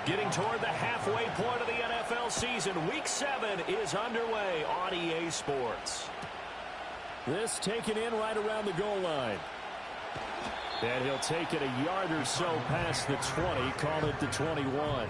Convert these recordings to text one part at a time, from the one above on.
Getting toward the halfway point of the NFL season. Week 7 is underway on EA Sports. This taken in right around the goal line. And he'll take it a yard or so past the 20. Call it the 21.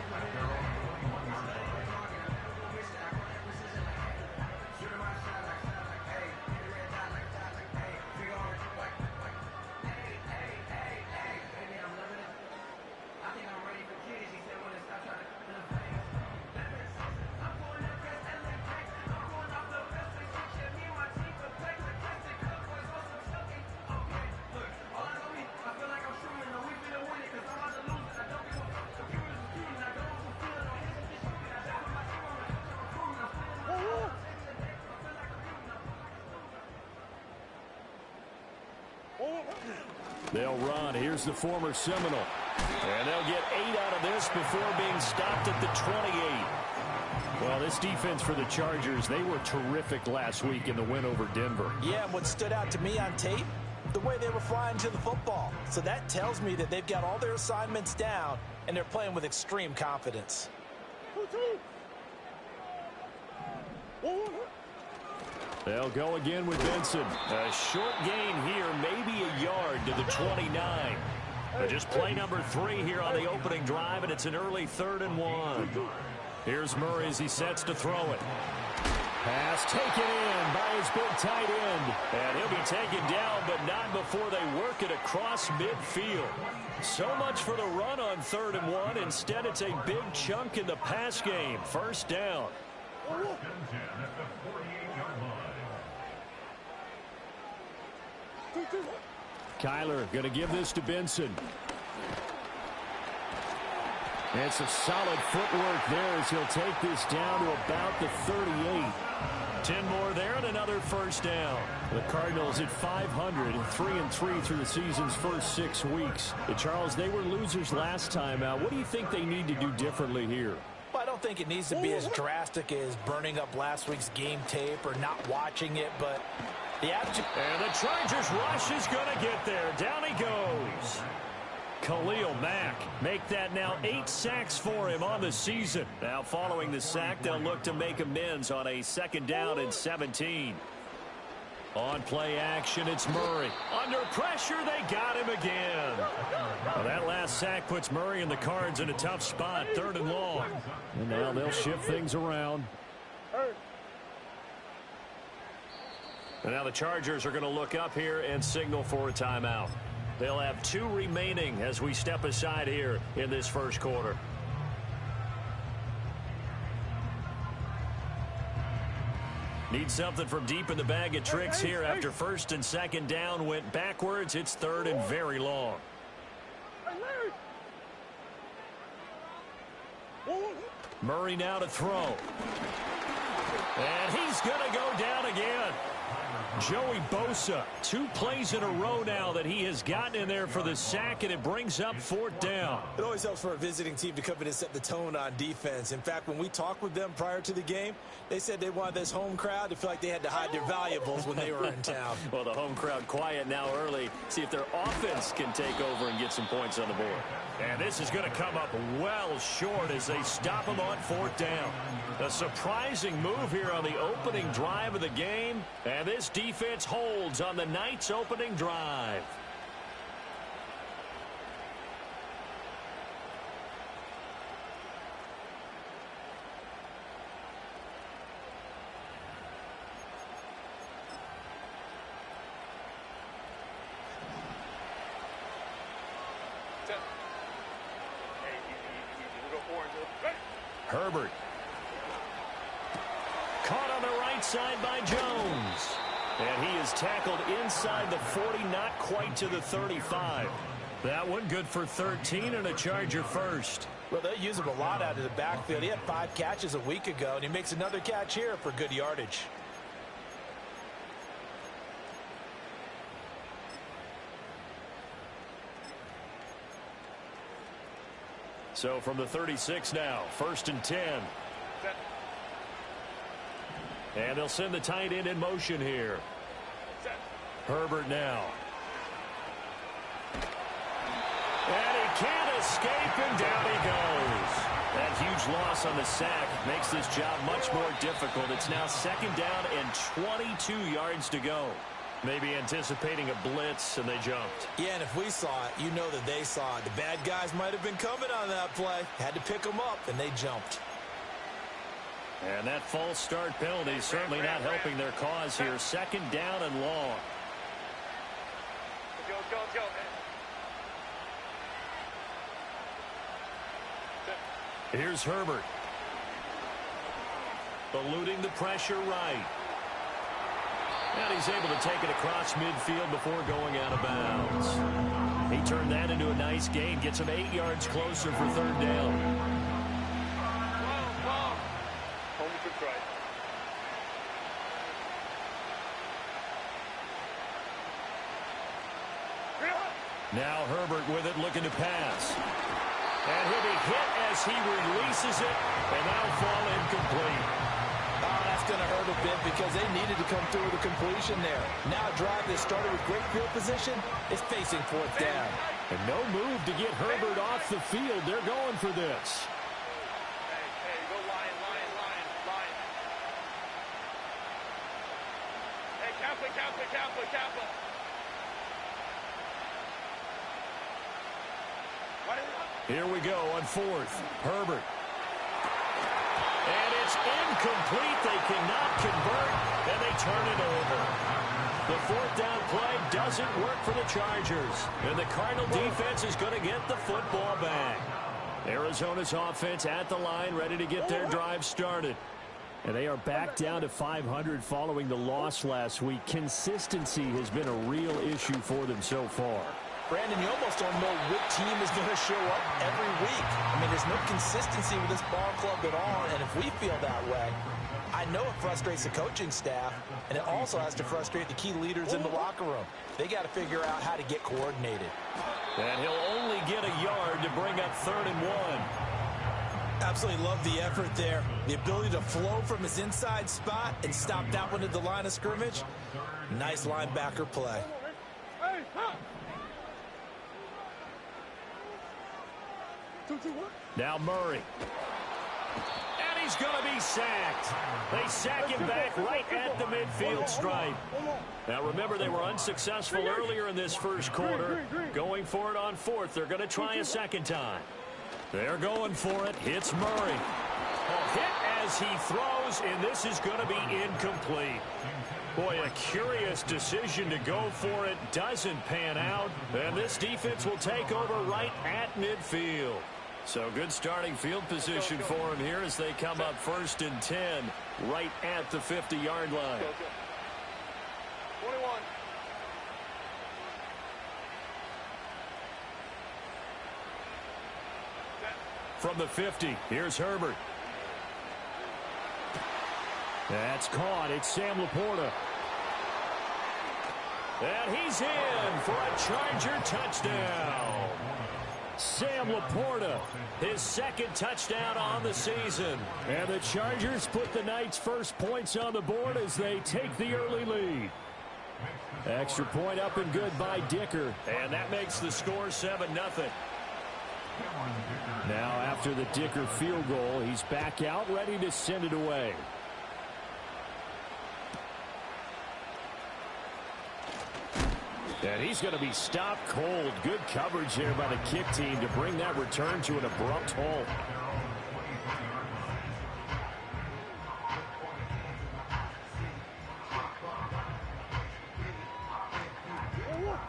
They'll run. Here's the former Seminole. And they'll get 8 out of this before being stopped at the 28. Well, this defense for the Chargers, they were terrific last week in the win over Denver. Yeah, and what stood out to me on tape, the way they were flying to the football. So that tells me that they've got all their assignments down, and they're playing with extreme confidence. They'll go again with Benson. A short gain here, maybe a yard to the 29. Just play number 3 here on the opening drive, and it's an early 3rd and 1. Here's Murray as he sets to throw it. Pass taken in by his big tight end. And he'll be taken down, but not before they work it across midfield. So much for the run on 3rd and 1. Instead, it's a big chunk in the pass game. First down. Kyler going to give this to Benson. And some solid footwork there as he'll take this down to about the 38. 10 more there and another first down. The Cardinals at 500 and 3-3 through the season's first 6 weeks. Charles, they were losers last time out. What do you think they need to do differently here? Well, I don't think it needs to be as drastic as burning up last week's game tape or not watching it, but the attitude. And the Chargers rush is going to get there. Down he goes. Khalil Mack make that now 8 sacks for him on the season. Now following the sack, they'll look to make amends on a 2nd down and 17. On play action, it's Murray. Under pressure, they got him again. Well, that last sack puts Murray and the Cards in a tough spot, 3rd and long. And now they'll shift things around. And now the Chargers are going to look up here and signal for a timeout. They'll have 2 remaining as we step aside here in this first quarter. Need something from deep in the bag of tricks here after 1st and 2nd down went backwards. It's 3rd and very long. Murray now to throw. And he's going to go down again. Joey Bosa, 2 plays in a row now that he has gotten in there for the sack, and it brings up 4th down. It always helps for a visiting team to come in and set the tone on defense. In fact, when we talked with them prior to the game, they said they wanted this home crowd to feel like they had to hide their valuables when they were in town. Well, the home crowd quiet now early. See if their offense can take over and get some points on the board. And this is going to come up well short as they stop him on 4th down. A surprising move here on the opening drive of the game. And this defense holds on the night's opening drive. Herbert. Caught on the right side by Jones. And he is tackled inside the 40, not quite to the 35. That one good for 13 and a Charger first. Well, they use him a lot out of the backfield. He had 5 catches a week ago, and he makes another catch here for good yardage. So from the 36 now, 1st and 10. And they'll send the tight end in motion here. Herbert now. And he can't escape, and down he goes. huge loss on the sack. Makes this job much more difficult. It's now 2nd down and 22 yards to go. Maybe anticipating a blitz, and they jumped. Yeah, and if we saw it, you know that they saw it. The bad guys might have been coming on that play. Had to pick them up, and they jumped. And that false start penalty is certainly not helping their cause here. 2nd down and long. Go. Here's Herbert. Eluding the pressure right. And he's able to take it across midfield before going out of bounds. He turned that into a nice gain. Gets him 8 yards closer for 3rd down. Home to try. Now Herbert with it, looking to pass. And he'll be hit as he releases it, and that'll fall incomplete. Oh, that's going to hurt a bit because they needed to come through with a completion there. Now a drive that started with great field position is facing 4th down. And no move to get Herbert off the field. They're going for this. Hey, go line. Hey, careful. Here we go on 4th. Herbert. And it's incomplete. They cannot convert, and they turn it over. The 4th down play doesn't work for the Chargers. And the Cardinal defense is going to get the football back. Arizona's offense at the line, ready to get their drive started. And they are back down to 500 following the loss last week. Consistency has been a real issue for them so far. Brandon, you almost don't know what team is going to show up every week. I mean, there's no consistency with this ball club at all, and if we feel that way, I know it frustrates the coaching staff, and it also has to frustrate the key leaders in the locker room. They got to figure out how to get coordinated. And he'll only get a yard to bring up 3rd and 1. Absolutely love the effort there. The ability to flow from his inside spot and stop that one at the line of scrimmage. Nice linebacker play. Now Murray. And he's going to be sacked. They sack him back right at the midfield stripe. Now remember, they were unsuccessful earlier in this first quarter. Going for it on 4th. They're going to try a 2nd time. They're going for it. Hits Murray. A hit as he throws, and this is going to be incomplete. Boy, a curious decision to go for it. Doesn't pan out. And this defense will take over right at midfield. So good starting field position for him here as they come up 1st and 10 right at the 50-yard line. 21. From the 50, here's Herbert. That's caught. It's Sam Laporta. And he's in for a Charger touchdown. Sam Laporta, his 2nd touchdown on the season. And the Chargers put the Knights' first points on the board as they take the early lead. Extra point up and good by Dicker. And that makes the score 7-0. Now after the Dicker field goal, he's back out ready to send it away. And he's going to be stopped cold. Good coverage there by the kick team to bring that return to an abrupt halt.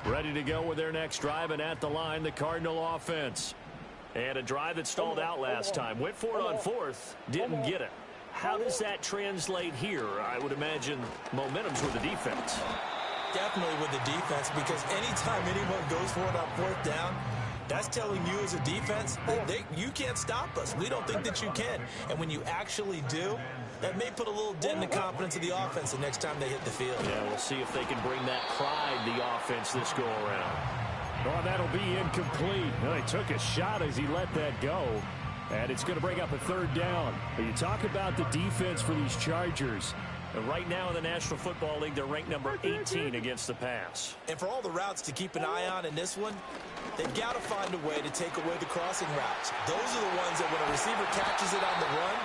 Ready to go with their next drive, and at the line, the Cardinal offense. And a drive that stalled out last time. Went for it on 4th, didn't get it. How does that translate here? I would imagine momentum's with the defense. Definitely with the defense, because anytime anyone goes for it on 4th down, that's telling you as a defense that you can't stop us. We don't think that you can. And when you actually do, that may put a little dent in the confidence of the offense the next time they hit the field. Yeah, we'll see if they can bring that pride, the offense, this go around. Oh, that'll be incomplete. Well, he took a shot as he let that go. And it's going to bring up a 3rd down. But you talk about the defense for these Chargers. And right now in the National Football League, they're ranked number 18 against the pass. And for all the routes to keep an eye on in this one, They've got to find a way to take away the crossing routes. Those are the ones that when a receiver catches it on the run,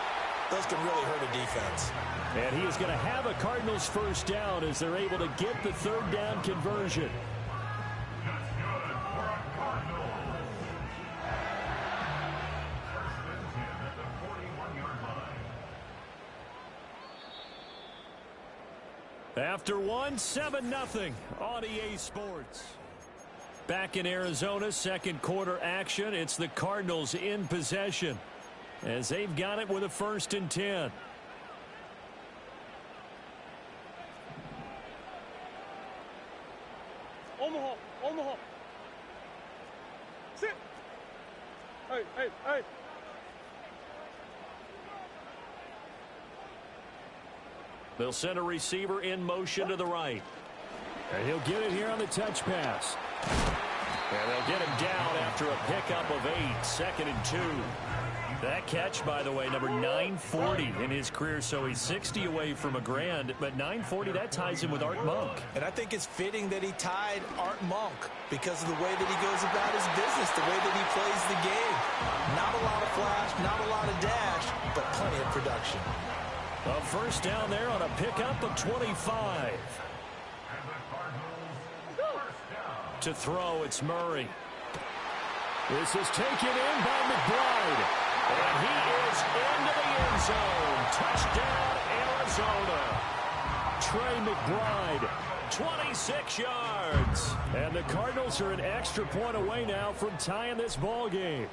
those can really hurt a defense. And he is going to have a Cardinals first down as they're able to get the third down conversion. After one, 7-0 on EA Sports. Back in Arizona, second quarter action. It's the Cardinals in possession as they've got it with a 1st and 10. Omaha, Omaha. Sit. Hey, hey, hey. They'll send a receiver in motion to the right. And he'll get it here on the touch pass. And they'll get him down after a pickup of 8, 2nd and 2. That catch, by the way, number 940 in his career, so he's 60 away from a grand, but 940, that ties him with Art Monk. And I think it's fitting that he tied Art Monk because of the way that he goes about his business, the way that he plays the game. Not a lot of flash, not a lot of dash, but plenty of production. A first down there on a pickup of 25. To throw, it's Murray. This is taken in by McBride. And he is into the end zone. Touchdown, Arizona. Trey McBride, 26 yards. And the Cardinals are an extra point away now from tying this ball game.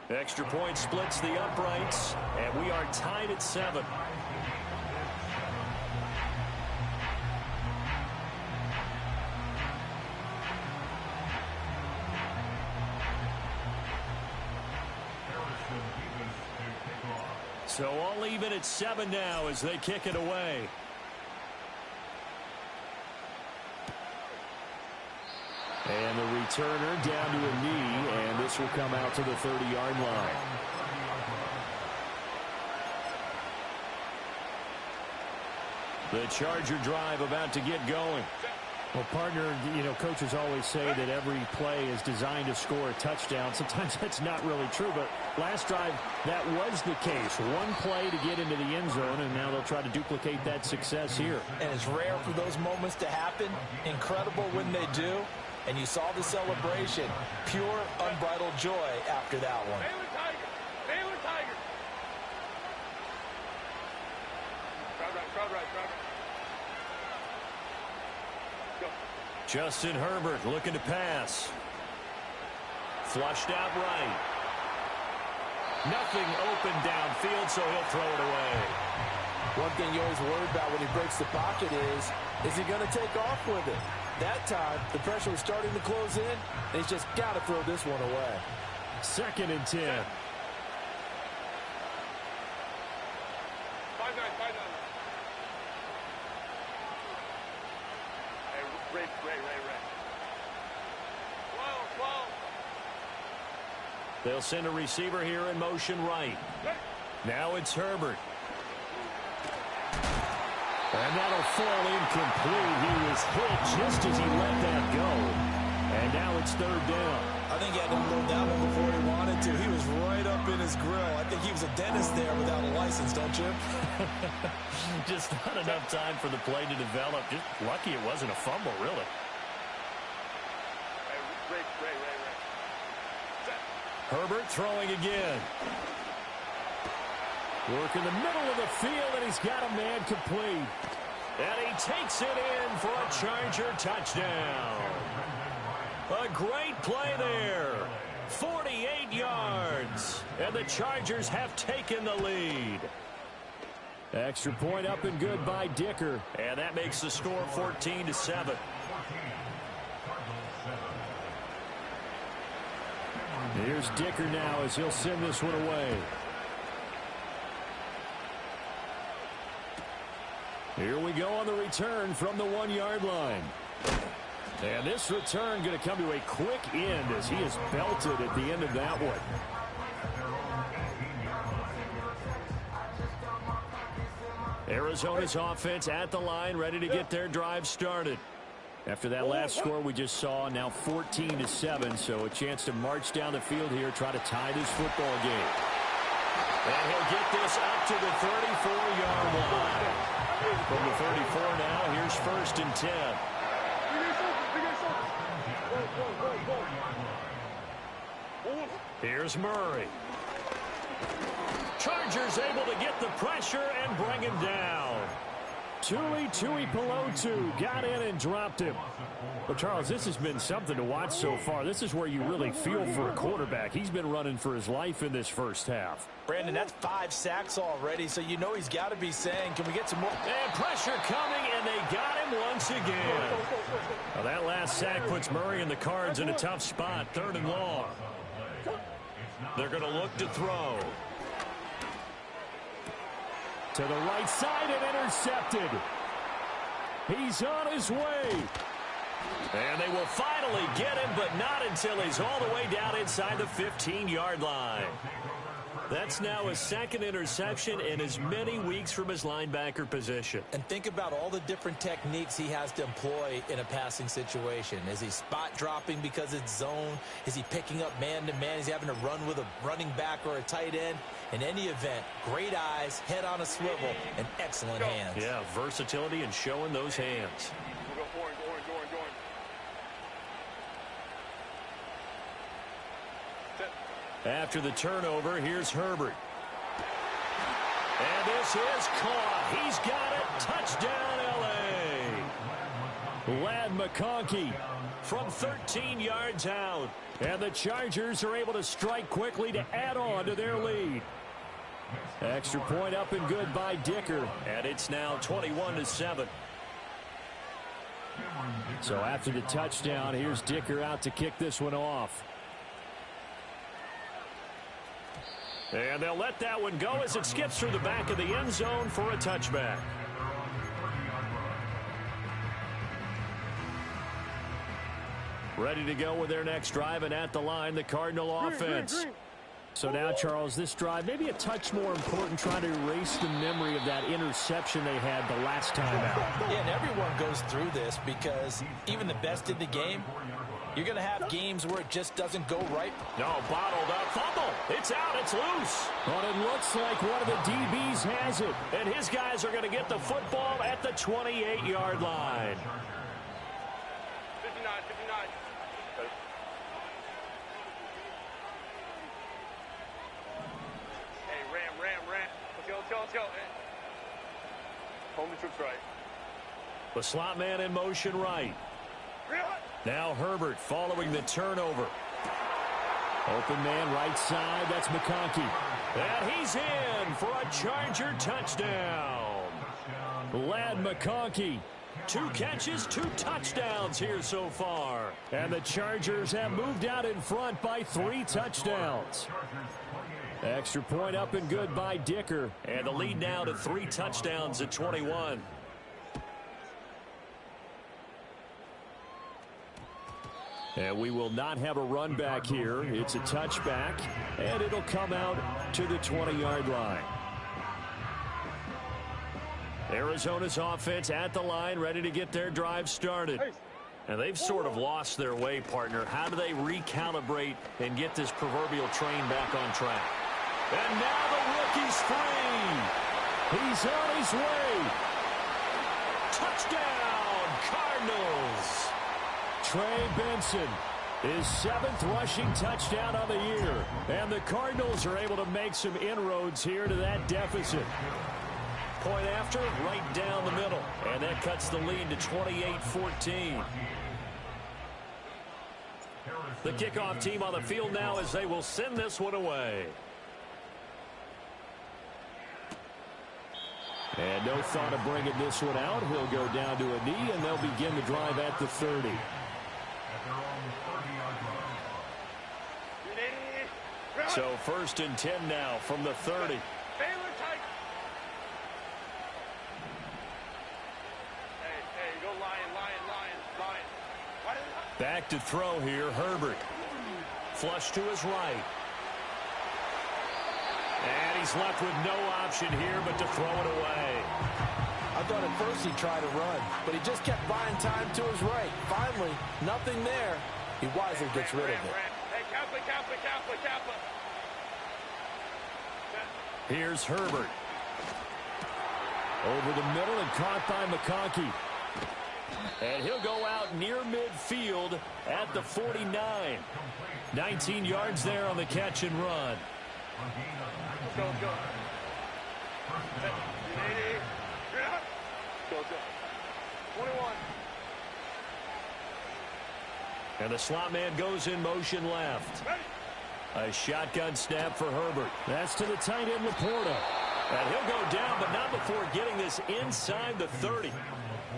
Extra point splits the uprights, and we are tied at 7. So all even at 7 now as they kick it away. And the returner down to a knee, and this will come out to the 30-yard line. The Charger drive about to get going. Well, partner, coaches always say that every play is designed to score a touchdown. Sometimes that's not really true, but last drive, that was the case. One play to get into the end zone, and now they'll try to duplicate that success here. And it's rare for those moments to happen. Incredible when they do. And you saw the celebration. Pure, unbridled joy after that one. Baylor Tiger. Baylor Tiger. Crowd right, crowd right, crowd right. Go. Justin Herbert looking to pass. Flushed out right. Nothing open downfield, so he'll throw it away. One thing you always worry about when he breaks the pocket is he going to take off with it? That time, the pressure was starting to close in, and he's just got to throw this one away. 2nd and 10. 5-9, 5-9. Hey, Ray. Whoa. They'll send a receiver here in motion right. Now it's Herbert. And that'll fall incomplete. He was hit just as he let that go. And now it's 3rd down. I think he had to load that one before he wanted to. He was right up in his grill. I think he was a dentist there without a license, don't you? Just not enough time for the play to develop. Just lucky it wasn't a fumble, really. Hey, Ray. Herbert throwing again. Work in the middle of the field, and he's got a man complete. And he takes it in for a Charger touchdown. A great play there. 48 yards. And the Chargers have taken the lead. Extra point up and good by Dicker. And that makes the score 14-7. Here's Dicker now as he'll send this one away. Here we go on the return from the 1-yard line. And this return going to come to a quick end as he is belted at the end of that one. Arizona's offense at the line, ready to get their drive started. After that last score we just saw, now 14-7, so a chance to march down the field here, try to tie this football game. And he'll get this up to the 34-yard line. From the 34 now, here's 1st and 10. Here's Murray. Chargers able to get the pressure and bring him down. Tui Pelotu got in and dropped him. Well, Charles, this has been something to watch so far. This is where you really feel for a quarterback. He's been running for his life in this first half. Brandon, that's 5 sacks already, so you know he's got to be saying, can we get some more? And pressure coming, and they got him once again. Well, that last sack puts Murray and the Cards in a tough spot, 3rd and long. They're going to look to throw. To the right side and intercepted. He's on his way. And they will finally get him, but not until he's all the way down inside the 15-yard line. That's now his 2nd interception in as many weeks from his linebacker position. And think about all the different techniques he has to employ in a passing situation. Is he spot dropping because it's zone? Is he picking up man-to-man? Is he having to run with a running back or a tight end? In any event, great eyes, head on a swivel, and excellent hands. Yeah, versatility and showing those hands. We'll go orange. After the turnover, here's Herbert. And this is caught. He's got it. Touchdown, L.A. Lad McConkey from 13 yards out. And the Chargers are able to strike quickly to add on to their lead. Extra point up and good by Dicker. And it's now 21-7. So after the touchdown, here's Dicker out to kick this one off. And they'll let that one go as it skips through the back of the end zone for a touchback. Ready to go with their next drive, and at the line, the Cardinal offense. So now, Charles, this drive maybe a touch more important, trying to erase the memory of that interception they had the last time out. Yeah, and everyone goes through this because even the best in the game, you're going to have games where it just doesn't go right. No, bottled up. Fumble. It's out. It's loose. But it looks like one of the DBs has it. And his guys are going to get the football at the 28-yard line. 59. Hey, ram. Let's go. Home troops right. The slot man in motion right. Now Herbert following the turnover. Open man right side. That's McConkey. And he's in for a Charger touchdown. Lad McConkey. 2 catches, 2 touchdowns here so far. And the Chargers have moved out in front by 3 touchdowns. Extra point up and good by Dicker. And the lead now to 3 touchdowns at 21. And we will not have a run back here. It's a touchback, and it'll come out to the 20-yard line. Arizona's offense at the line, ready to get their drive started. And they've sort of lost their way, partner. How do they recalibrate and get this proverbial train back on track? And now the rookie's free. He's on his way. Touchdown, Cardinals. Trey Benson, his 7th rushing touchdown on the year. And the Cardinals are able to make some inroads here to that deficit. Point after, right down the middle. And that cuts the lead to 28-14. The kickoff team on the field now as they will send this one away. And no thought of bringing this one out. He'll go down to a knee, and they'll begin the drive at the 30. So 1st and 10 now from the 30. Back to throw here, Herbert. Flush to his right. And he's left with no option here but to throw it away. I thought at first he'd try to run, but he just kept buying time to his right. Finally, nothing there. He wisely gets rid of it. Hey, Kappa. Here's Herbert. Over the middle and caught by McConkey. And he'll go out near midfield at the 49. 19 yards there on the catch and run. Let's go. Go. 21. And the slot man goes in motion left. A shotgun snap for Herbert. That's to the tight end, Laporta. And he'll go down, but not before getting this inside the 30.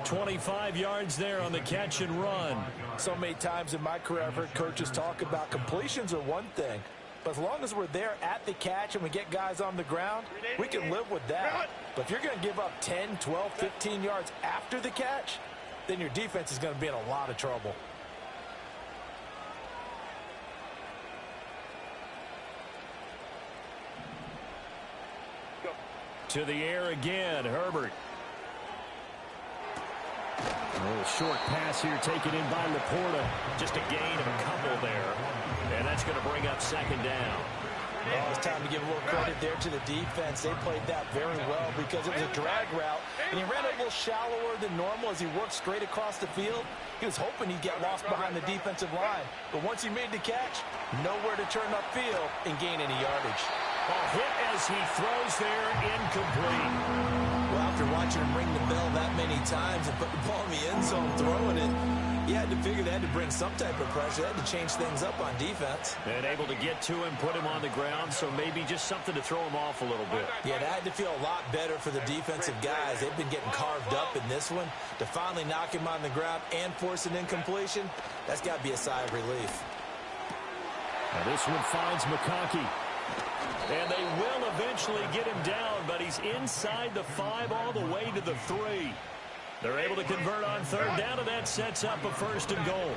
25 yards there on the catch and run. So many times in my career, I've heard coaches talk about completions are one thing. But as long as we're there at the catch and we get guys on the ground, we can live with that. But if you're going to give up 10, 12, 15 yards after the catch, then your defense is going to be in a lot of trouble. To the air again, Herbert. A little short pass here taken in by Laporta. Just a gain of a couple there. And that's going to bring up second down. Oh, it's time to give a little credit there to the defense. They played that very well because it was a drag route, and he ran a little shallower than normal as he worked straight across the field. He was hoping he'd get lost behind the defensive line. But once he made the catch, nowhere to turn upfield and gain any yardage. Ball hit as he throws there, incomplete. Well, after watching him ring the bell that many times and put the ball in the end zone throwing it, you had to figure they had to bring some type of pressure. They had to change things up on defense. And able to get to him, put him on the ground, so maybe just something to throw him off a little bit. Yeah, that had to feel a lot better for the defensive guys. They've been getting carved up in this one. To finally knock him on the ground and force an incompletion, that's got to be a sigh of relief. Now this one finds McConkey. And they will eventually get him down, but he's inside the 5 all the way to the 3. They're able to convert on third down, and that sets up a first and goal.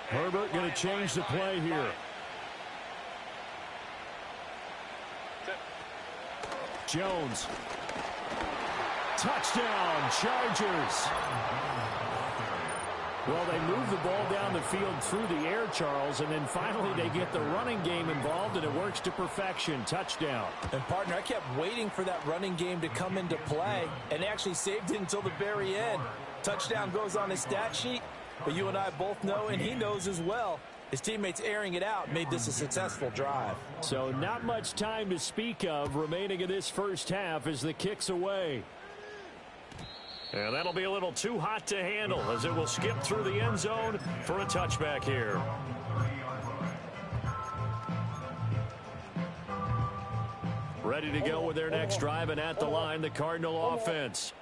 Herbert going to change the play here. Jones. Touchdown, Chargers. Well, they move the ball down the field through the air, Charles, and then finally they get the running game involved, and it works to perfection. Touchdown. And, partner, I kept waiting for that running game to come into play, and actually saved it until the very end. Touchdown goes on his stat sheet, but you and I both know, and he knows as well, his teammates airing it out made this a successful drive. So not much time to speak of remaining in this first half as the kick's away. And that'll be a little too hot to handle as it will skip through the end zone for a touchback here. Ready to go with their next drive, and at the line, the Cardinal offense.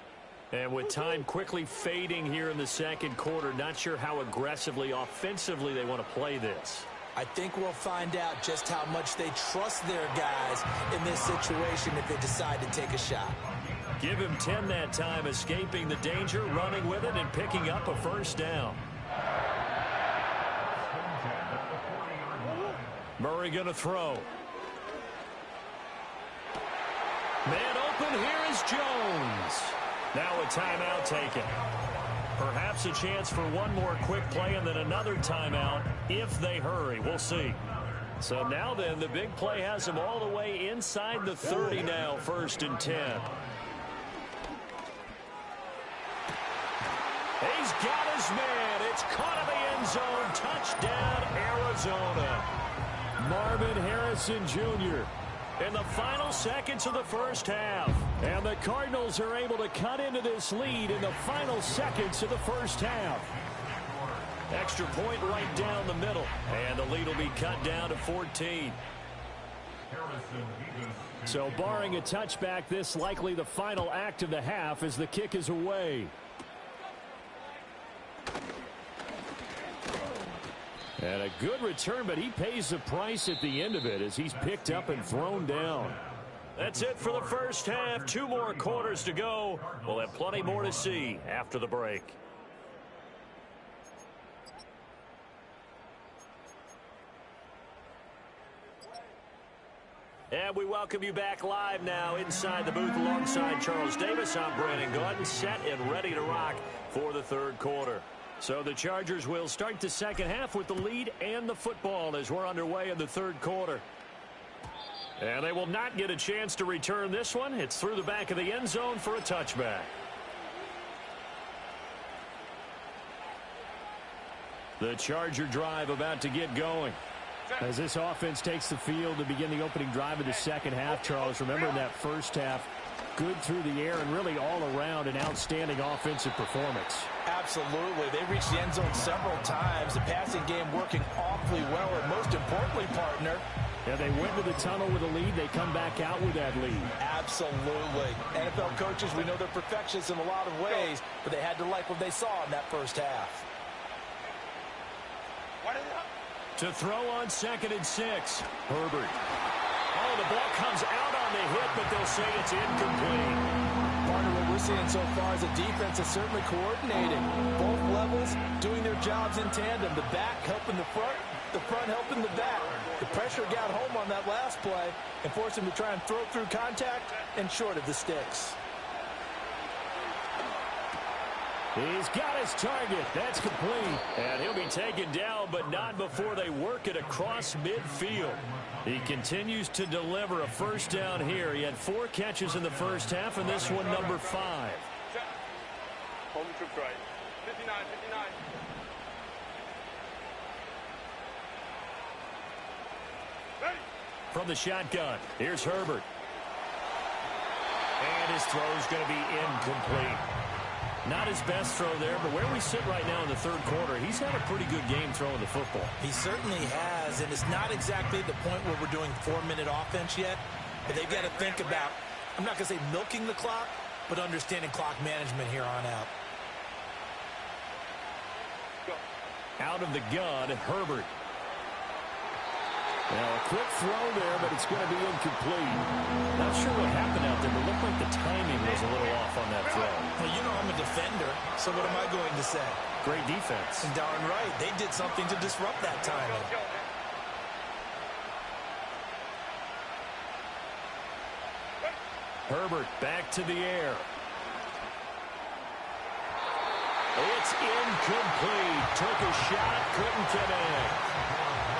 And with time quickly fading here in the second quarter, not sure how aggressively, offensively they want to play this. I think we'll find out just how much they trust their guys in this situation if they decide to take a shot. Give him 10 that time, escaping the danger, running with it, and picking up a first down. Murray going to throw. Man open, here is Jones. Now a timeout taken. Perhaps a chance for one more quick play and then another timeout if they hurry. We'll see. So now then, the big play has him all the way inside the 30 now, 1st and 10. He's got his man. It's caught in the end zone. Touchdown, Arizona. Marvin Harrison Jr. in the final seconds of the first half. And the Cardinals are able to cut into this lead in the final seconds of the first half. Extra point right down the middle. And the lead will be cut down to 14. So barring a touchback, this likely the final act of the half as the kick is away. And a good return, but he pays the price at the end of it as he's picked up and thrown down. That's it for the first half. 2 more quarters to go. We'll have plenty more to see after the break. And we welcome you back live now inside the booth alongside Charles Davis. I'm Brandon Gordon, set and ready to rock for the third quarter. So the Chargers will start the second half with the lead and the football as we're underway in the third quarter. And they will not get a chance to return this one. It's through the back of the end zone for a touchback. The Charger drive about to get going. As this offense takes the field to begin the opening drive of the second half, Charles, remember in that first half, good through the air and really all around an outstanding offensive performance. Absolutely. They reached the end zone several times. The passing game working awfully well, and most importantly, partner, yeah, they went to the tunnel with a lead. They come back out with that lead. Absolutely. NFL coaches, we know they're perfectionists in a lot of ways, but they had to like what they saw in that first half. To throw on 2nd and 6. Herbert. Oh, the ball comes out on the hit, but they'll say it's incomplete. Partner, what we're seeing so far is a defense is certainly coordinated. Both levels doing their jobs in tandem. The back helping the front helping the back. The pressure got home on that last play and forced him to try and throw through contact and short of the sticks. He's got his target. That's complete. And he'll be taken down, but not before they work it across midfield. He continues to deliver a first down here. He had 4 catches in the first half, and this one number 5. Home trip right. 59, 59. Ready. From the shotgun, here's Herbert. And his throw's going to be incomplete. Not his best throw there, but where we sit right now in the third quarter, he's had a pretty good game throwing the football. He certainly has, and it's not exactly the point where we're doing 4-minute offense yet, but they've got to think about, I'm not going to say milking the clock, but understanding clock management here on out. Out of the gun, Herbert. Now, a quick throw there, but it's going to be incomplete. Not sure what happened out there, but it looked like the timing was a little off on that throw. Well, you know I'm a defender, so what am I going to say? Great defense. And darn right, they did something to disrupt that timing. Herbert back to the air. It's incomplete. Took a shot, couldn't connect.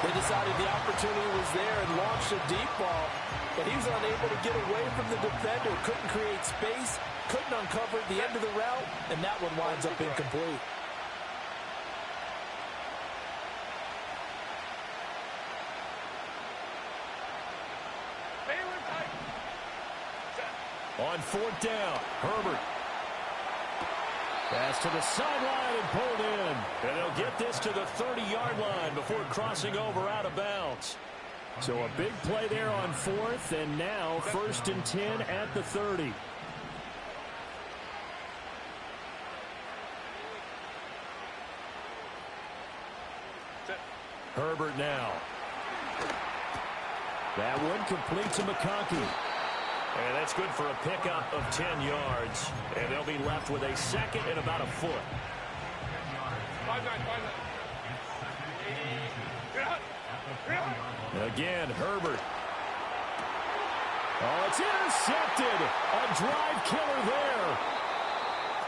They decided the opportunity was there and launched a deep ball, but he was unable to get away from the defender, couldn't create space, couldn't uncover the end of the route, and that one winds up incomplete. On 4th down, Herbert. Pass to the sideline and pulled in. And they'll get this to the 30-yard line before crossing over out of bounds. So a big play there on 4th, and now 1st and 10 at the 30. Herbert now. That one complete to McConkey. And that's good for a pickup of 10 yards. And they'll be left with a 2nd and about a foot. 5-9. Again, Herbert. Oh, it's intercepted. A drive killer there.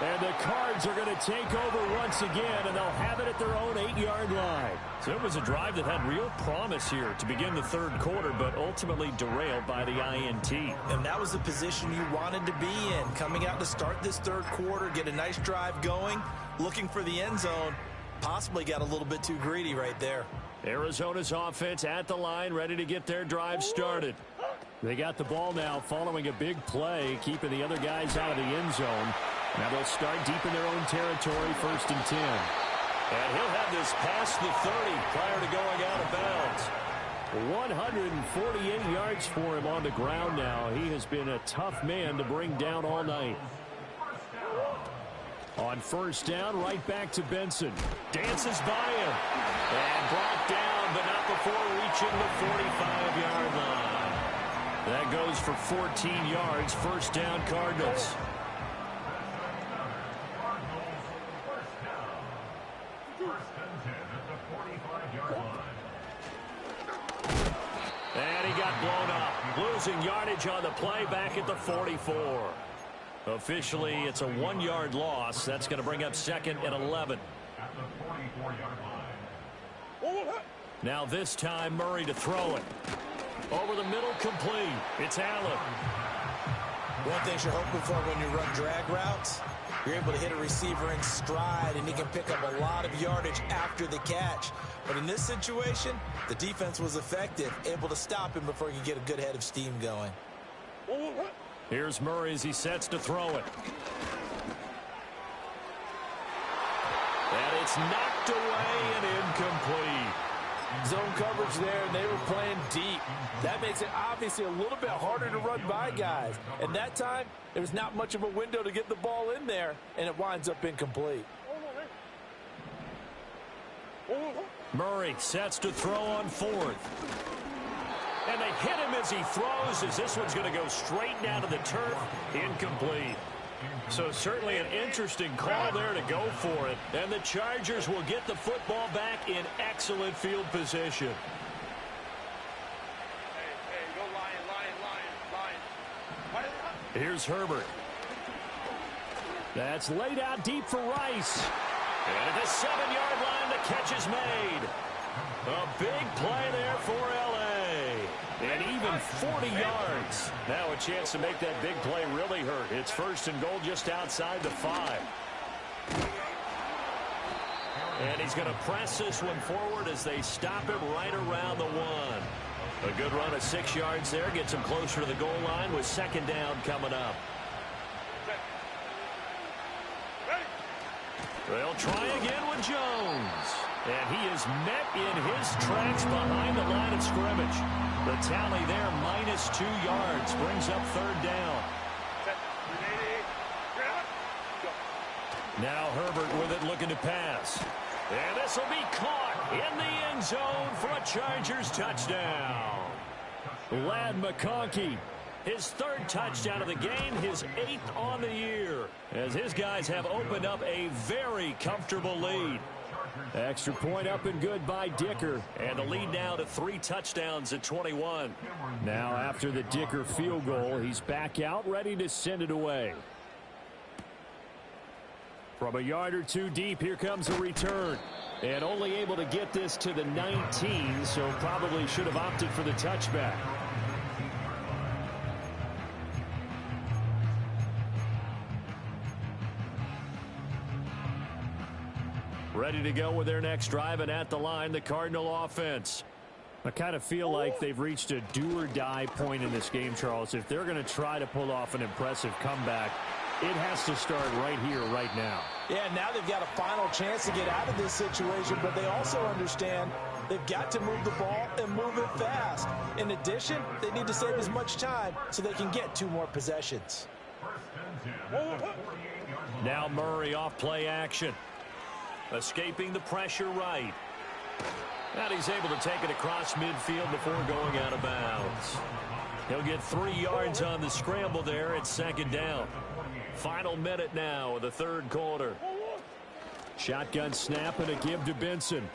And the Cards are going to take over once again, and they'll have it at their own 8-yard line. So it was a drive that had real promise here to begin the third quarter, but ultimately derailed by the INT. And that was the position you wanted to be in, coming out to start this third quarter, get a nice drive going, looking for the end zone. Possibly got a little bit too greedy right there. Arizona's offense at the line, ready to get their drive started. They got the ball now following a big play, keeping the other guys out of the end zone. Now they'll start deep in their own territory, 1st and 10. And he'll have this past the 30 prior to going out of bounds. 148 yards for him on the ground now. He has been a tough man to bring down all night. On 1st down, right back to Benson. Dances by him. And brought down, but not before reaching the 45-yard line. That goes for 14 yards. 1st down, Cardinals. And he got blown up. Losing yardage on the play back at the 44. Officially, it's a 1-yard loss. That's going to bring up 2nd and 11. Now this time, Murray to throw it. Over the middle, complete. It's Allen. One thing you're hoping for when you run drag routes, you're able to hit a receiver in stride, and he can pick up a lot of yardage after the catch. But in this situation, the defense was effective, able to stop him before he could get a good head of steam going. Here's Murray as he sets to throw it. And it's knocked away and incomplete. Zone coverage there, and they were playing deep. That makes it obviously a little bit harder to run by guys. And that time, there was not much of a window to get the ball in there, and it winds up incomplete. Murray sets to throw on 4th. And they hit him as he throws, as this one's going to go straight down to the turf. Incomplete. So certainly an interesting call there to go for it. And the Chargers will get the football back in excellent field position. Hey, go lion. Here's Herbert. That's laid out deep for Rice. And at the 7-yard line, the catch is made. A big play there for L.A. And even 40 yards. Now a chance to make that big play really hurt. It's 1st and goal just outside the 5. And he's going to press this one forward as they stop him right around the 1. A good run of 6 yards there. Gets him closer to the goal line with 2nd down coming up. They'll try again with Jones. And he is met in his tracks behind the line of scrimmage. The tally there, -2 yards, brings up 3rd down. Now Herbert with it, looking to pass. And this will be caught in the end zone for a Chargers touchdown. Lad McConkey, his 3rd touchdown of the game, his 8th on the year, as his guys have opened up a very comfortable lead. Extra point up and good by Dicker. And the lead now to 3 touchdowns at 21. Now after the Dicker field goal, he's back out ready to send it away. From a yard or 2 deep, here comes a return. And only able to get this to the 19, so probably should have opted for the touchback. Ready to go with their next drive, and at the line, the Cardinal offense. I kind of feel like they've reached a do-or-die point in this game, Charles. If they're going to try to pull off an impressive comeback, it has to start right here, right now. Yeah, now they've got a final chance to get out of this situation, but they also understand they've got to move the ball and move it fast. In addition, they need to save as much time so they can get 2 more possessions. Now Murray off play action. Escaping the pressure right. And he's able to take it across midfield before going out of bounds. He'll get 3 yards on the scramble there. It's 2nd down. Final minute now of the 3rd quarter. Shotgun snap and a give to Benson.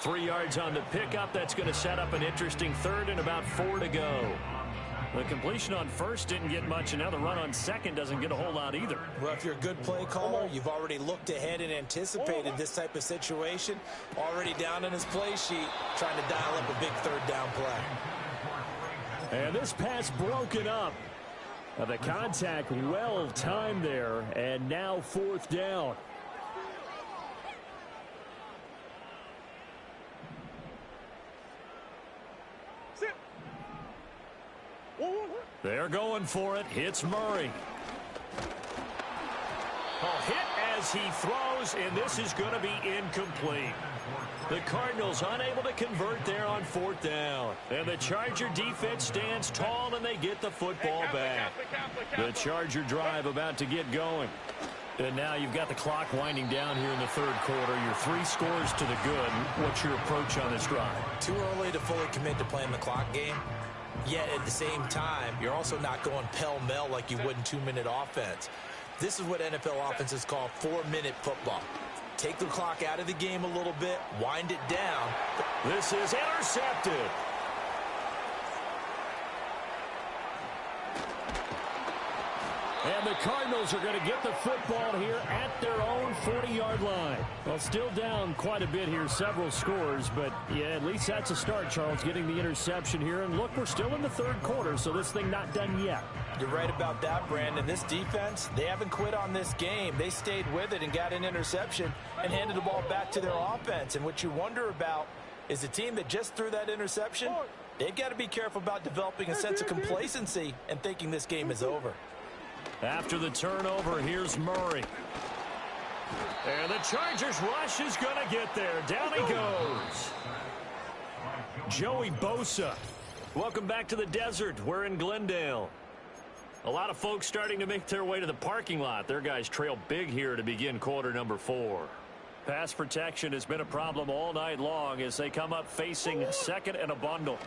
3 yards on the pickup. That's going to set up an interesting 3rd and about 4 to go. The completion on 1st didn't get much, and now the run on 2nd doesn't get a whole lot either. Well, if you're a good play caller, you've already looked ahead and anticipated this type of situation. Already down in his play sheet, trying to dial up a big 3rd down play. And this pass broken up. The contact well timed there, and now 4th down. They're going for it. Hits Murray. A hit as he throws, and this is going to be incomplete. The Cardinals unable to convert there on 4th down. And the Charger defense stands tall, and they get the football back. The Charger drive about to get going. And now you've got the clock winding down here in the 3rd quarter. You're 3 scores to the good. What's your approach on this drive? Too early to fully commit to playing the clock game. Yet at the same time, you're also not going pell-mell like you would in 2-minute offense. This is what NFL offenses call 4-minute football. take the clock out of the game a little bit, wind it down. This is intercepted. And the Cardinals are going to get the football here at their own 40-yard line. Well, still down quite a bit here, several scores, but yeah, at least that's a start, Charles, getting the interception here. And look, we're still in the third quarter, so this thing not done yet. You're right about that, Brandon. This defense, they haven't quit on this game. They stayed with it and got an interception and handed the ball back to their offense. And what you wonder about is the team that just threw that interception, they've got to be careful about developing a sense of complacency and thinking this game is over. After the turnover, here's Murray. And the Chargers rush is going to get there. Down he goes. Joey Bosa. Welcome back to the desert. We're in Glendale. A lot of folks starting to make their way to the parking lot. Their guys trail big here to begin quarter number 4. Pass protection has been a problem all night long as they come up facing second and a bundle.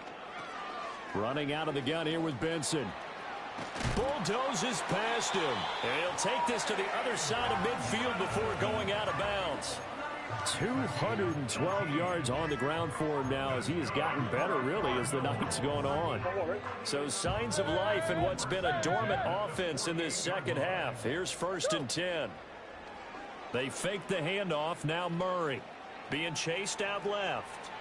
Running out of the gun here with Benson. Bulldozes past him. And he'll take this to the other side of midfield before going out of bounds. 212 yards on the ground for him now as he has gotten better, really, as the night's going on. So signs of life in what's been a dormant offense in this second half. Here's 1st and 10. They fake the handoff. Now Murray being chased out left.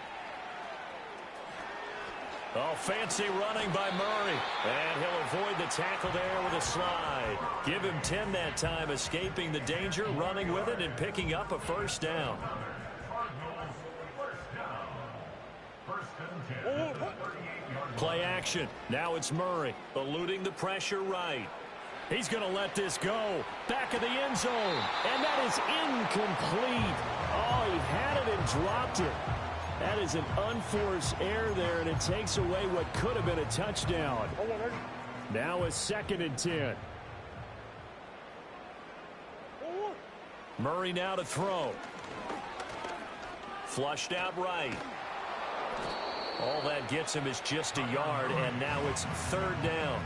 Oh, fancy running by Murray. And he'll avoid the tackle there with a slide. Give him 10 that time, escaping the danger, running with it, and picking up a first down. Play action. Now it's Murray, eluding the pressure right. He's going to let this go. Back of the end zone. And that is incomplete. Oh, he had it and dropped it. That is an unforced error there, and it takes away what could have been a touchdown. Now a 2nd and 10. Murray now to throw. Flushed out right. All that gets him is just a yard, and now it's 3rd down.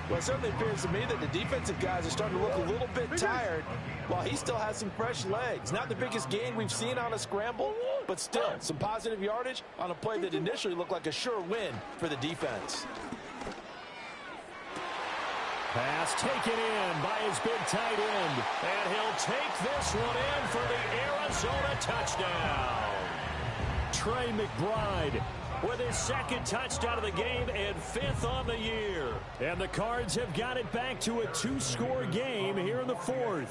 Well, it certainly appears to me that the defensive guys are starting to look a little bit tired while he still has some fresh legs. Not the biggest gain we've seen on a scramble, but still some positive yardage on a play that initially looked like a sure win for the defense. Pass taken in by his big tight end. And he'll take this one in for the Arizona touchdown. Trey McBride with his 2nd touchdown of the game and 5th on the year. And the Cards have got it back to a 2-score game here in the 4th.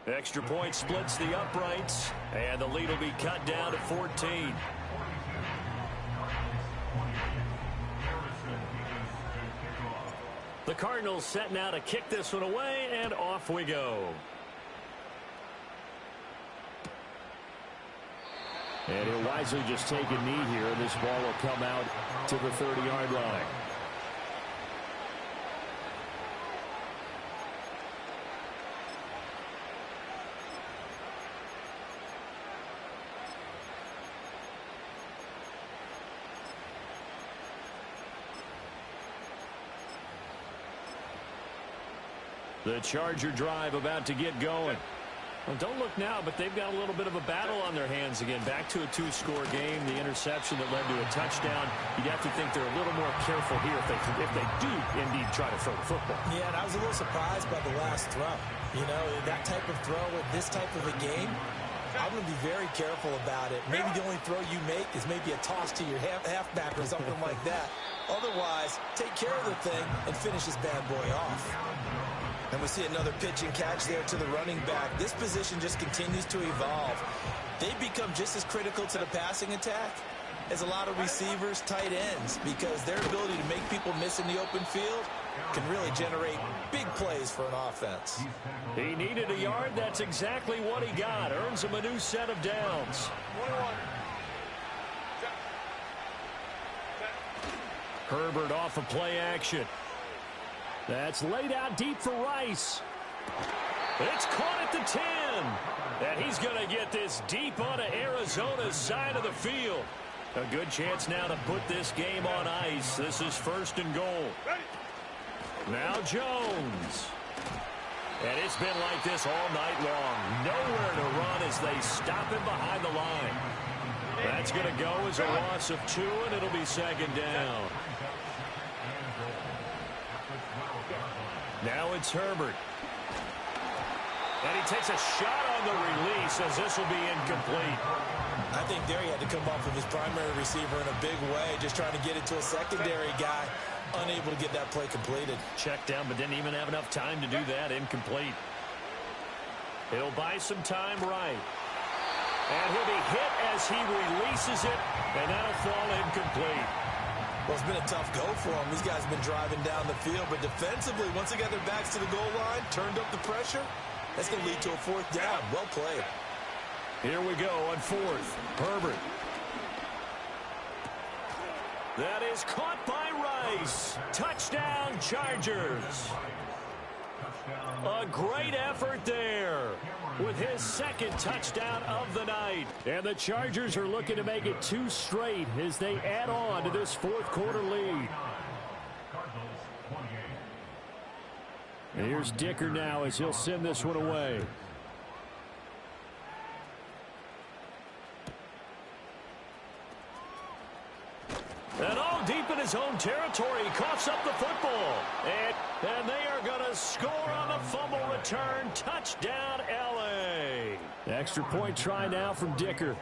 Extra point splits the uprights, and the lead will be cut down to 14. The Cardinals set now to kick this one away, and off we go. And he'll wisely just take a knee here, and this ball will come out to the 30-yard line. The Charger drive about to get going. Well, don't look now, but they've got a little bit of a battle on their hands again. Back to a 2-score game. The interception that led to a touchdown. You'd have to think they're a little more careful here if they do indeed try to throw the football. Yeah, and I was a little surprised by the last throw. You know, that type of throw with this type of a game, I'm going to be very careful about it. Maybe the only throw you make is maybe a toss to your halfback or something like that. Otherwise, take care of the thing and finish this bad boy off. And we see another pitch and catch there to the running back. This position just continues to evolve. They become just as critical to the passing attack as a lot of receivers, tight ends, because their ability to make people miss in the open field can really generate big plays for an offense. He needed a yard. That's exactly what he got. Earns him a new set of downs. Herbert off of play action. That's laid out deep for Rice. It's caught at the 10. And he's going to get this deep onto Arizona's side of the field. A good chance now to put this game on ice. This is 1st and goal. Now Jones. And it's been like this all night long. Nowhere to run as they stop him behind the line. That's going to go as a loss of 2, and it'll be second down. Now it's Herbert. And he takes a shot on the release as this will be incomplete. I think there he had to come off of his primary receiver in a big way, just trying to get it to a secondary guy. Unable to get that play completed. Checked down, but didn't even have enough time to do that. Incomplete. He'll buy some time right. And he'll be hit as he releases it, and that'll fall incomplete. Well, it's been a tough go for him. These guys have been driving down the field, but defensively, once they got their backs to the goal line, turned up the pressure, that's going to lead to a 4th down. Well played. Here we go on 4th. Herbert. That is caught by Rice. Touchdown, Chargers. A great effort there with his 2nd touchdown of the night. And the Chargers are looking to make it 2 straight as they add on to this 4th quarter lead. And here's Dicker now as he'll send this one away. And all deep in his own territory, he coughs up the football. And they are going to score on the fumble return. Touchdown, L.A. Extra point try now from Dicker.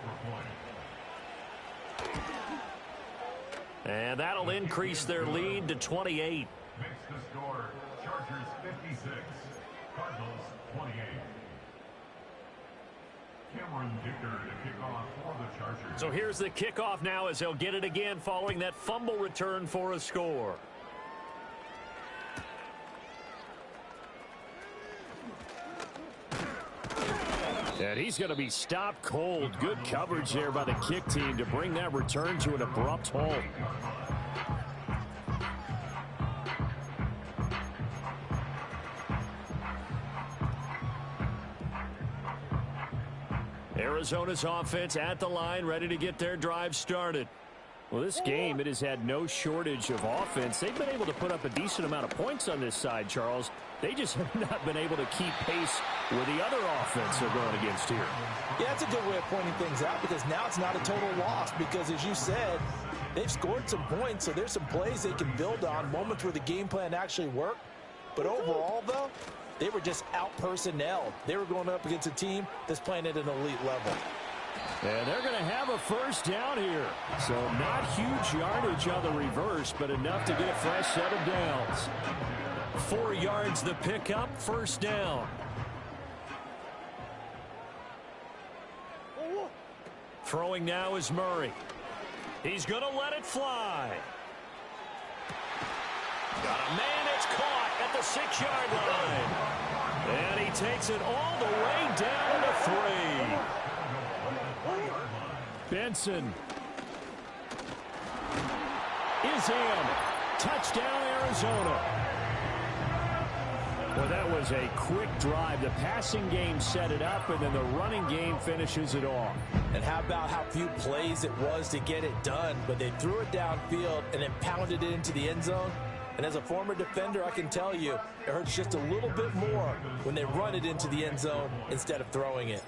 And that'll increase their lead to 28. Makes the score Chargers 56, Cardinals 28. Cameron Dicker to kick off for the Chargers. So here's the kickoff now as they'll get it again following that fumble return for a score. And he's going to be stopped cold. Good coverage there by the kick team to bring that return to an abrupt halt. Arizona's offense at the line, ready to get their drive started. Well, this game, it has had no shortage of offense. They've been able to put up a decent amount of points on this side, Charles. They just have not been able to keep pace with the other offense they're going against here. Yeah, that's a good way of pointing things out because now it's not a total loss because, as you said, they've scored some points, so there's some plays they can build on, moments where the game plan actually worked. But overall, though, they were just out-personnel. They were going up against a team that's playing at an elite level. And they're going to have a first down here. So not huge yardage on the reverse, but enough to get a fresh set of downs. 4 yards the pickup, first down. Throwing now is Murray. He's going to let it fly. Got a man, it's caught at the 6-yard line. And he takes it all the way down to 3. Benson is in. Touchdown, Arizona. Well, that was a quick drive. The passing game set it up, and then the running game finishes it off. And how about how few plays it was to get it done, but they threw it downfield and then pounded it into the end zone. And as a former defender, I can tell you, it hurts just a little bit more when they run it into the end zone instead of throwing it.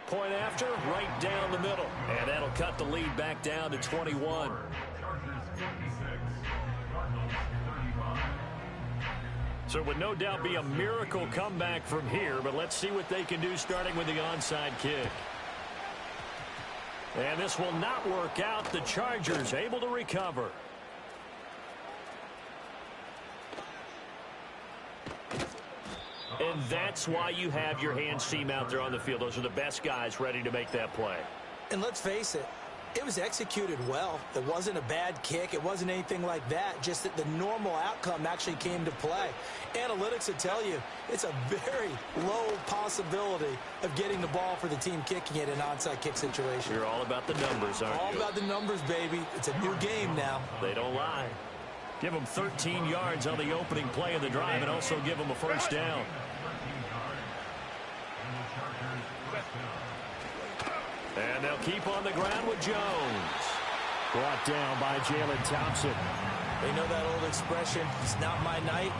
Point after, right down the middle. And that'll cut the lead back down to 21. So it would no doubt be a miracle comeback from here, but let's see what they can do starting with the onside kick. And this will not work out. The Chargers able to recover. And that's why you have your hands team out there on the field. Those are the best guys ready to make that play. And let's face it, it was executed well. It wasn't a bad kick. It wasn't anything like that. Just that the normal outcome actually came to play. Analytics will tell you it's a very low possibility of getting the ball for the team kicking it in an onside kick situation. You're all about the numbers, aren't you? All about the numbers, baby. It's a new game now. They don't lie. Give them 13 yards on the opening play of the drive and also give them a first down. And they'll keep on the ground with Jones. Brought down by Jalen Thompson. They know that old expression, it's not my night.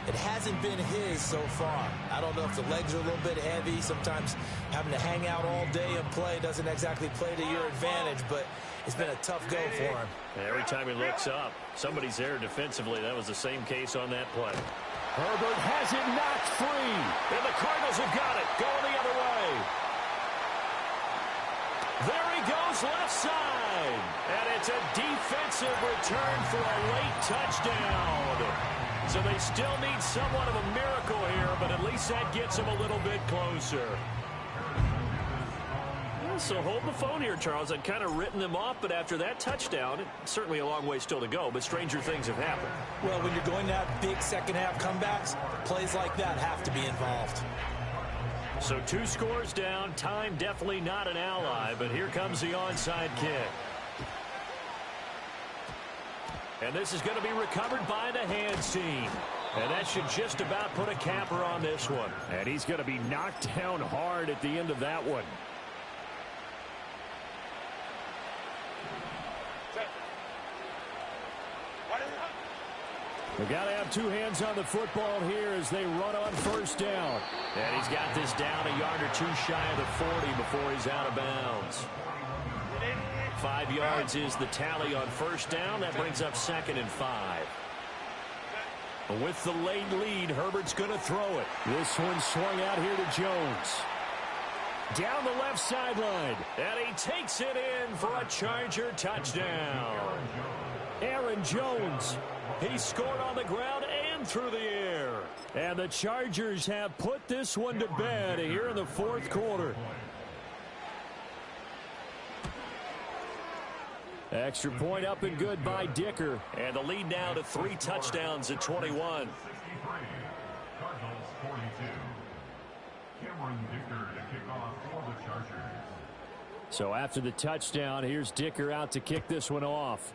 It hasn't been his so far. I don't know if the legs are a little bit heavy. Sometimes having to hang out all day and play doesn't exactly play to your advantage, but it's been a tough go for him. Every time he looks up, somebody's there defensively. That was the same case on that play. Herbert has it knocked free. And the Cardinals have got it. Going the other way. There he goes, left side. And it's a defensive return for a late touchdown. So they still need somewhat of a miracle here, but at least that gets them a little bit closer. So hold the phone here, Charles. I'd kind of written them off, but after that touchdown, it's certainly a long way still to go, but stranger things have happened. Well, when you're going to have big second-half comebacks, plays like that have to be involved. So 2 scores down. Time definitely not an ally, but here comes the onside kick. And this is going to be recovered by the hands team. And that should just about put a capper on this one. And he's going to be knocked down hard at the end of that one. They've got to have 2 hands on the football here as they run on first down. And he's got this down a yard or 2 shy of the 40 before he's out of bounds. 5 yards is the tally on first down. That brings up 2nd and 5. With the late lead, Herbert's going to throw it. This one swung out here to Jones. Down the left sideline. And he takes it in for a Charger touchdown. Aaron Jones. He scored on the ground and through the air. And the Chargers have put this one to bed here in the 4th quarter. Extra point up and good by Dicker. And the lead now to 3 touchdowns at 21. Cardinals 42. Cameron Dicker to kick off for the Chargers. So after the touchdown, here's Dicker out to kick this one off.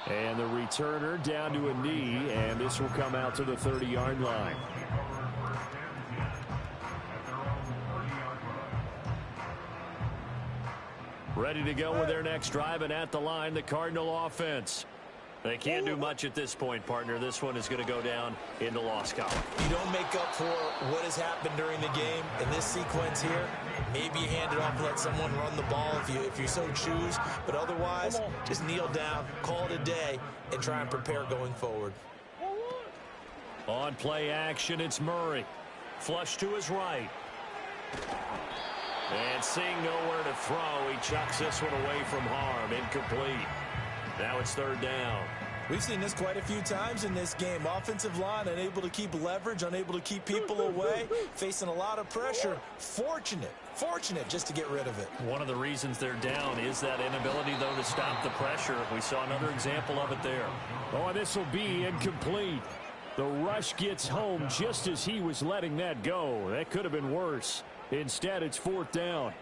And the returner down to a knee, and this will come out to the 30-yard line. Ready to go with their next drive, and at the line, the Cardinal offense. They can't do much at this point, partner. This one is going to go down in the loss column. You don't make up for what has happened during the game in this sequence here. Maybe you hand it off and let someone run the ball if you so choose. But otherwise, just kneel down, call it a day, and try and prepare going forward. On play action, it's Murray. Flush to his right. And seeing nowhere to throw, he chucks this one away from harm. Incomplete. Now it's 3rd down. We've seen this quite a few times in this game. Offensive line unable to keep leverage, unable to keep people away, facing a lot of pressure. Fortunate just to get rid of it. One of the reasons they're down is that inability, though, to stop the pressure. We saw another example of it there. Oh, this will be incomplete. The rush gets home just as he was letting that go. That could have been worse. Instead, it's 4th down.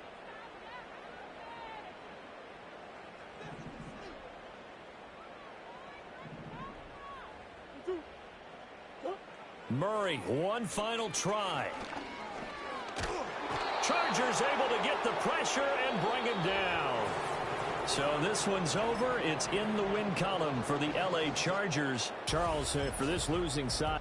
Murray, one final try. Chargers able to get the pressure and bring him down. So this one's over. It's in the win column for the LA Chargers. Charles, for this losing side.